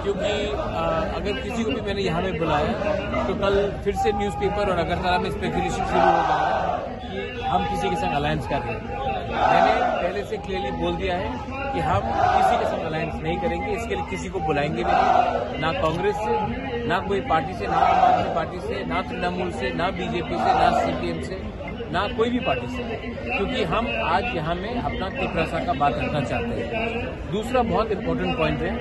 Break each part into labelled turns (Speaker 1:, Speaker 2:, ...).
Speaker 1: क्योंकि अगर किसी को भी मैंने यहाँ में बुलाया तो कल फिर से न्यूज़पेपर और अगरतला में स्पेकुलेशन शुरू हो जाएगा कि हम किसी के संग अलायंस कर रहे हैं। मैंने पहले से क्लियरली बोल दिया है कि हम किसी के संग अलायंस नहीं करेंगे, इसके लिए किसी को बुलाएंगे भी नहीं, ना कांग्रेस से, ना कोई पार्टी से, ना आम आदमी पार्टी से, ना तृणमूल से, ना बीजेपी से, ना सीपीएम से, ना कोई भी पार्टी से, क्योंकि हम आज यहाँ में अपना तिपरासा का बात रखना चाहते हैं। दूसरा बहुत इम्पोर्टेंट पॉइंट है,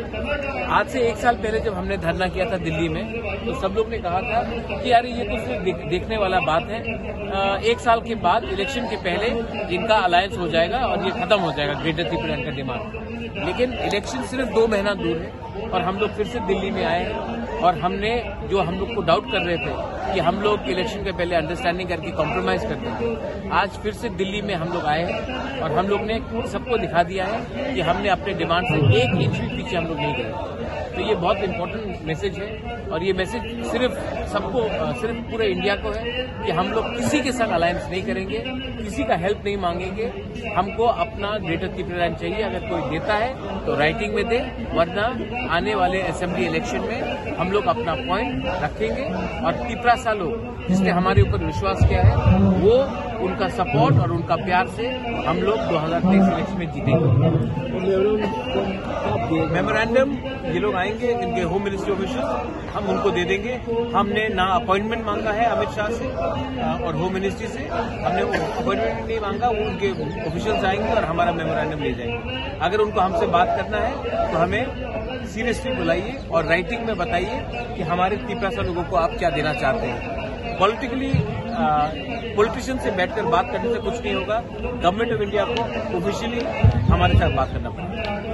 Speaker 1: आज से 1 साल पहले जब हमने धरना किया था दिल्ली में तो सब लोग ने कहा था कि यार ये तो सिर्फ देखने वाला बात है, 1 साल के बाद इलेक्शन के पहले इनका अलायंस हो जाएगा और ये खत्म हो जाएगा ग्रेटर त्रिपुरा का डिमांड। लेकिन इलेक्शन सिर्फ 2 महीना दूर है और हम लोग फिर से दिल्ली में आए हैं और हमने जो हम लोग को डाउट कर रहे थे कि हम लोग इलेक्शन के पहले अंडरस्टैंडिंग करके कॉम्प्रोमाइज करते हैं, आज फिर से दिल्ली में हम लोग आए हैं और हम लोग ने सबको दिखा दिया है कि हमने अपने डिमांड से 1 इंच भी पीछे हम लोग नहीं गए। तो ये बहुत इम्पोर्टेंट मैसेज है और ये मैसेज सिर्फ सबको, सिर्फ पूरे इंडिया को है कि हम लोग किसी के साथ अलायंस नहीं करेंगे, किसी का हेल्प नहीं मांगेंगे। हमको अपना ग्रेटर त्रिपुरा चाहिए, अगर कोई देता है तो राइटिंग में दे, वरना आने वाले असेंबली इलेक्शन में हम लोग अपना पॉइंट रखेंगे और तिपरासा लोग जिसने हमारे ऊपर विश्वास किया है वो उनका सपोर्ट और उनका प्यार से हम लोग 2023 इलेक्शन में जीतेंगे। मेमोरेंडम ये लोग आएंगे, इनके होम मिनिस्ट्री ऑफिशियल हम उनको दे देंगे। हमने ना अपॉइंटमेंट मांगा है अमित शाह से और होम मिनिस्ट्री से, हमने अपॉइंटमेंट नहीं मांगा, वो उनके ऑफिशियल्स आएंगे और हमारा मेमोरेंडम ले जाएंगे। अगर उनको हमसे बात करना है तो हमें सीरियसली बुलाइए और राइटिंग में बताइए कि हमारे तिपरासा लोगों को आप क्या देना चाहते हैं। पॉलिटिकली पॉलिटिशियन से बैठकर बात करने से कुछ नहीं होगा, गवर्नमेंट ऑफ इंडिया को ऑफिशियली हमारे साथ बात करना पड़ेगा।